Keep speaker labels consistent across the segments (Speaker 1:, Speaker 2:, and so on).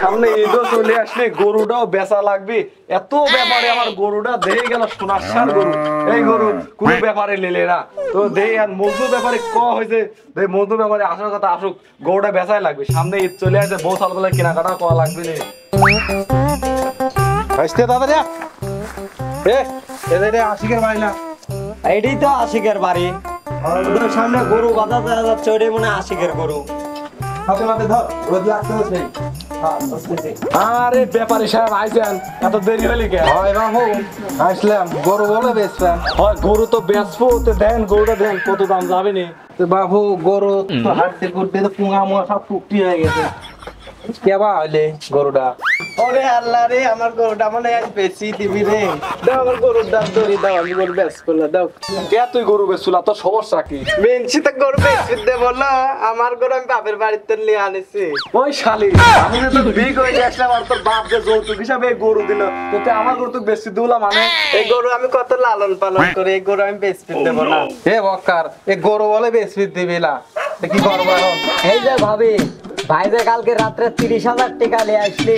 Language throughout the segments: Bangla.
Speaker 1: সামনে ঈদও চলে আসলে গরুটাও বেচা লাগবে। এত ব্যাপারে আমার গরুটা দেখে গেল সোনার সার গরু। এই গরু কোনো ব্যাপারে নিলে না তো দেই। আর মজদুর ব্যাপারে হয়েছে মজদুর ব্যাপারে আসার কথা আসুক, গরুটা বেচাই লাগবে। সামনে ঈদ চলে আসে, বউ সাল বেলা কেনাকাটা করা লাগবে না। আশিকের বাড়ি না?
Speaker 2: এটাই তো আশিকের বাড়ি। সামনে গরু বাঁধা যাচ্ছে, ওইটাই মনে হয় আশিকের গরু।
Speaker 1: আরে ব্যাপারী সাহেব আইছেন, এত দেরি হলি কে?
Speaker 3: আসলাম গরু বলে বেচলাম।
Speaker 1: হয় গরু তো বেচবো, তো দেন গরুটা দেন, কত দাম যাবে নি?
Speaker 3: বাবু গরু হাঁটতে ঘুরতে তো পুঙা মুঙা সব ফুটি হয়ে গেছে। কেবা হইলে গরুটা?
Speaker 2: ওরে আল্লাহ রে, আমার গরুটা মনে হয় বেশি দিবি রে। দাও আমার গরুর দাম ধরি, দাও আমি গরু বেচ করলে দাও।
Speaker 1: কে তুই গরু বেচুলা? তোর সমস্যা কি?
Speaker 2: মেনছি তো গরু বেচবি দে বলো, আমার গরু আমি বাপের বাড়িতে নিয়ে আনিছি।
Speaker 1: ওই শালি, আমি যে তোর বিয়ে করে নিয়ে আসলাম আর তোর বাপ যে যৌতুক হিসাবে এই গরু দিল, তোতে আমার গরু তো বেশি দিলা মানে?
Speaker 2: এই গরু আমি কত লালন পালন করে, এই গরু আমি বেচবি দেব না।
Speaker 3: হে বক্কার, এই গরু বলে বেচবি দিবিলা, কি করবো?
Speaker 2: এই যে ভাবি, ভাই যে কালকে রাত্রে 30,000 টাকা নিয়ে আসলি,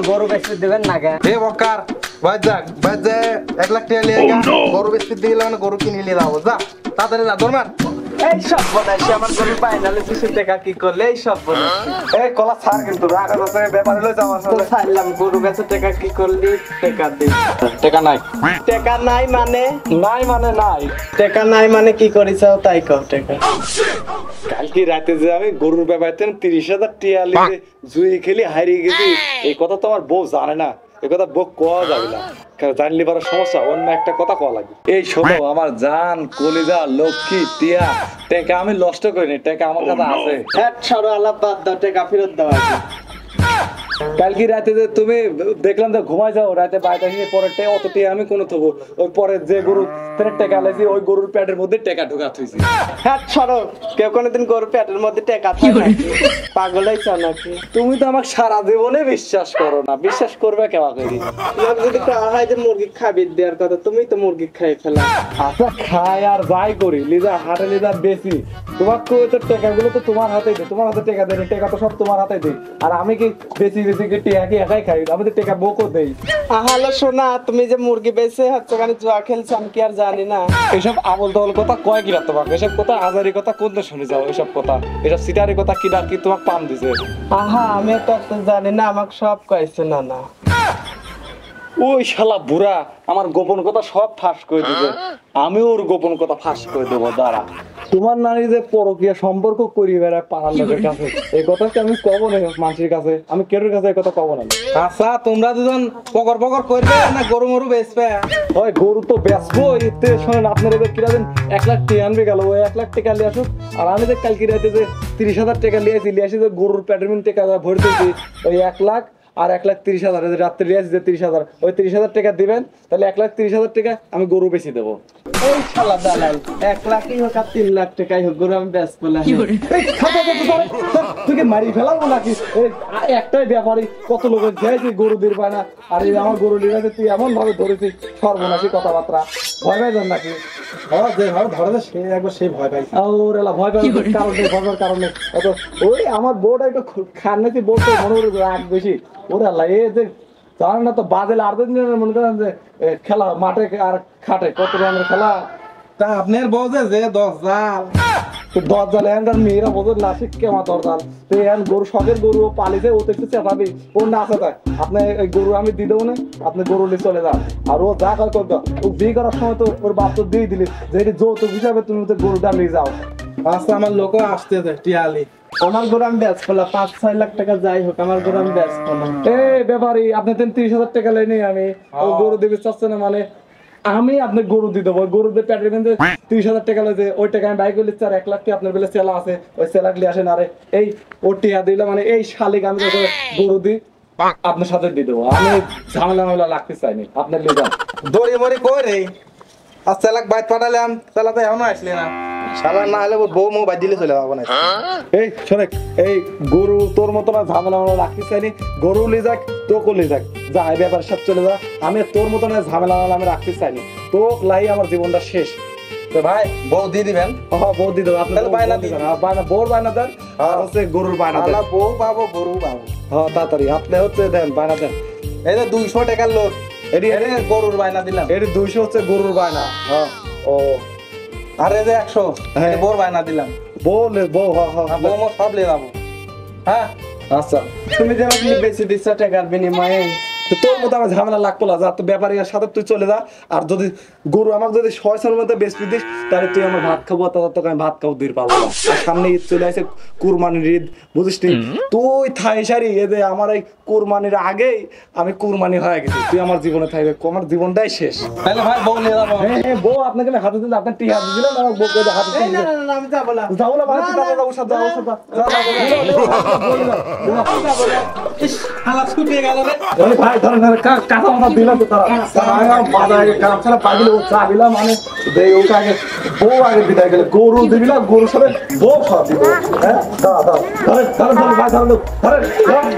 Speaker 2: গরু বেচবি দেবেন না কেন?
Speaker 3: হে বক্কার, বাজে 1 লাখ টাকা লিয়ে গরু বেচবি দিবিলা মানে গরু কিনে নিয়ে যাবো। যা তাড়াতাড়ি যা, দরমান।
Speaker 2: এই সব বনাইছি, আমার গরু ফাইনালে 200 টাকা কি করলে? এই সব বনাইছি।
Speaker 1: এই কলা ছাড় কিন্তু, রাখা যাচ্ছে ব্যাপারে লই যাওয়া
Speaker 2: তো ছাড়লাম, গরু বেচে টাকা কি করলি? টাকা দে।
Speaker 1: টাকা নাই।
Speaker 2: টাকা নাই মানে?
Speaker 1: নাই মানে নাই।
Speaker 2: টাকা নাই মানে কি করিস তাই কর। টাকা
Speaker 1: কালকে রাতে যে আমি গরুর ব্যাপারে 30,000 টিয়া লিখে জুয়ে খেলি হারিয়ে গেছি, এই কথা তো আমার বউ জানে না। এই কথা বউ কোয়া যাবে না, কারণ জানলে পারার সমস্যা। অন্য একটা কথা কোয়া লাগবে। এই শোনো, আমার জান কলিজা লক্ষ্মী টিয়া টাকা আমি নষ্ট করিনি, টাকা আমার কাছে আছে।
Speaker 2: হ্যাঁ সরো আলাপ বাদ দাও, টাকা ফেরত দাও।
Speaker 1: কালকে রাতে যে তুমি দেখলাম যে ঘুমাই যাও, রাতে বাইরে এসে পরের টাকা অত টাকা আমি কোনো থবো, ওই পরে যে গরু টাকা লাইছি ওই গরুর পেটের মধ্যে টাকা ঢোকা থইছি।
Speaker 2: হ্যাঁ সরো, কেউ কোনোদিন গরু পেটের মধ্যে টাকা থাকে নাকি? পাগল হইছ নাকি?
Speaker 1: তুমি তো আমাকে সারা জীবনে বিশ্বাস করো না, বিশ্বাস করবে কেবা করি?
Speaker 2: তোমার যদি খাওয়া হয় যে মুরগি খাবি দেওয়ার কথা, তুমি তো মুরগি খাই ফেলা।
Speaker 1: আচ্ছা খাই আর যাই করি, লিজা হাটে লিজা বেশি তোমাকে তো টাকাগুলো তো তোমার হাতেই দেয়, তোমার হাতে টাকা দেয়, টাকা তো সব তোমার হাতেই দেয়। আর আমি কি বেশি বেশি কি টাকা কি একাই খাই? আমি তো টাকা বকো দেই।
Speaker 2: আহালো শোনা, তুমি যে মুরগি বেচে হচ্ছে কানে জুয়া খেলছো, আমি কি আর জানি না?
Speaker 1: এইসব আবল তাবল কথা কয় কিনা তোমাকে? এসব কথা আজারি কথা কোন শুনে যাও? এসব কথা, এসব সিটারি কথা কি ডাকি তোমাকে পান দিছে?
Speaker 2: আহা আমি তো এত জানি না, আমাকে সব কইছে না না।
Speaker 1: ওই শালা বুড়া আমার গোপন কথা সব ফাঁস করে দিবে, আমি ওর গোপন কথা ফাঁস করে দেবো। দাঁড়া, তোমার নারী যে পরকীয়া সম্পর্ক করি বেড়ায় পাড়ার লোকের কাছে, এই কথা আমি কব না মানুষের কাছে, আমি কেউর কাছে এই কথা কব না।
Speaker 3: আচ্ছা তোমরা দুজন পকর পকর করবে না গরু মরু বেচবে?
Speaker 1: হয় গরু তো বেচবো, এতে শোনেন আপনার এবার কিনা দিন 1 লাখ টাকা আনবে গেল, ওই 1 লাখ টাকা নিয়ে আসুক। আর আমি যে কালকে রাতে যে 30,000 টাকা নিয়ে আসি যে গরুর পেটের মধ্যে টাকা ভরে দিয়েছি, ওই 1 লাখ আর 1,30,000 রাত্রে নিয়ে আসি যে 30,000, ওই 30,000 টাকা দিবেন, তাহলে 1,30,000 টাকা আমি গরু বেশি দেবো।
Speaker 2: এই শালা দালাল, 1 লাখই হোক আর 3 লাখ টাকাই হোক, গরু আমি বেচবো না।
Speaker 1: তুই মারি ফেলাবো নাকি? একটাই ব্যাপারই কত লোকের যাইছি গরু দিয়ে পায় না, আর এই আমার গরু লিগাছে তুই এমন ভাবে ধরেছিস, সর্বনাশী কথাবার্তা। ভয় পাই যান নাকি? সে একবার সেই ভয় পাই। ওরেলা ভয় পাই কারণ নেই, ভয় পাওয়ার কারণ নেই। ওই আমার বউটা একটু খান্নাতি, বউ তো মনে করে রাগ বেশি। ওরে আল্লাহ, এ যে জানেন না তো বাজেল আর্জেন্টিনার মনে করেন যে খেলা মাঠে আর খাটে কত রকমের খেলা।
Speaker 3: তা আপনার বউ যে 10 জাল,
Speaker 1: তো 10 জাল এখানকার মেয়েরা বোঝেন না, শিক্ষা মা 10 জাল। তো এখন গরু শখের গরু পালিছে, ও তো একটু চেঁচাবি, ও না চেঁচায়। আপনি এই গরু আমি দিয়ে দেবো না, আপনি গরু নিয়ে চলে যান। আর ও যা কয় করবে, ও বিয়ে করার সময় তো ওর বাপ তো দিয়ে দিলি যে এটি যৌতুক হিসাবে তুমি তো গরুটা নিয়ে যাও।
Speaker 3: আচ্ছা আমার লোকও আসতেছে টিয়ালি,
Speaker 2: আমার গরু আমি বেচবো না, 5-6 লাখ টাকা যাই হোক, আমার গরু আমি বেচবো না।
Speaker 1: এই ব্যাপারী, আপনি 30,000 টাকা লেনি, আমি ও গরু দিবে চাচ্ছে না মানে আমি আপনার গরু দিয়ে দেবো। গরু দিয়ে পেটের মধ্যে 30,000 টাকা লেছে, ওই টাকা আমি বাইক করলে 1 লাখ টাকা আপনার বেলে চেলা আছে, ওই চেলাক লিয়ে আসেন। আরে এই ও টিয়া দিলে মানে এই শালিক আমি গরু দিই আপনার সাথে দিয়ে দেবো। আমি ঝামেলা লাগতে চাইনি, আপনার লিয়ে যান।
Speaker 3: দড়ি মরি কই রে? আর চালাক বাইত পাঠালাম, চালা তো এখনো আসলি না। শালা না হলে বউ মো বাদ দিলে চলে যাবো না।
Speaker 1: এই শোনে, এই গরু তোর মতো না ঝামেলা রাখতে চাইনি, গরু লিয়ে যাক তোকে লিয়ে যাক, যা এই ব্যাপার সব চলে যা। আমি তোর মতো না ঝামেলা আমি রাখতে চাইনি, তো লাই আমার জীবনটা শেষ।
Speaker 3: তো ভাই বউ দিয়ে দিবেন।
Speaker 1: হ্যাঁ বউ দিয়ে দেবো আপনি
Speaker 3: তাহলে বায়না দিন।
Speaker 1: বায়না বউর বায়না দেন আর হচ্ছে গরুর বায়না দেন।
Speaker 3: আল্লাহ বউ পাবো গরু পাবো।
Speaker 1: হ্যাঁ তাড়াতাড়ি আপনি হচ্ছে দেন বায়না দেন।
Speaker 3: এই যে 200 টাকার লোড,
Speaker 1: এটি
Speaker 3: এটি গরুর বায়না দিলাম।
Speaker 1: এটি 200 হচ্ছে গরুর বায়না।
Speaker 3: হ্যাঁ
Speaker 1: ও
Speaker 3: আর এই যে 100
Speaker 1: হ্যাঁ।
Speaker 3: বউর বায়না দিলাম।
Speaker 1: বউ হ্যাঁ
Speaker 3: আর
Speaker 1: হ্যাঁ
Speaker 3: বউ মো সব লিয়ে যাবো। হ্যাঁ
Speaker 1: আচ্ছা
Speaker 2: তুমি যে আমাকে বেশি দিচ্ছ টাকার বিনিময়ে,
Speaker 1: তো তোর মতো আমার ঝামেলা লাগতো না, যা তো ব্যাপারীর সাথে তুই চলে যা। আর যদি গরু আমাকে যদি 600-এর মধ্যে বেচবি দিস তাহলে তুই আমার ভাত খাবো, তাহলে তোকে আমি ভাত খাবো দিতে পারবো না। আর সামনে ঈদ চলে আসে, কুরবানির ঈদ, বুঝিস নি? তুই থাই সারি এদে আমার এই কুরবানির আগেই আমি কুরবানি হয়ে গেছি, তুই আমার জীবনে থাকবে, আমার জীবনটাই শেষ।
Speaker 3: তাহলে ভাই বউ নিয়ে যাবো।
Speaker 1: হ্যাঁ হ্যাঁ বউ আপনাকে আমি হাতে দিলে আপনার টি হাতে দিলাম, আমার বউকে হাতে
Speaker 2: এই না
Speaker 1: দিলাম।
Speaker 2: না না আমি যাবো না।
Speaker 1: যাও না বাড়ি দাও দাও ওর সাথে যাও, ওর সাথে যাও
Speaker 2: ইস, হালা ছুটিয়ে গেল রে।
Speaker 1: আরে ভাই ধরেন কাঁচা মাথা দিলাম তো তারা বাধা আগে কাম ছাড়া পাগলে ও চা দিলাম মানে দেই ওকে আগে বউ আগে বিদায় গেলে গরু দিলাম, গরুর সাথে বউ সব দিব। হ্যাঁ দাও দাও ধরেন ধরেন ধরেন ভাই ধরেন ধরেন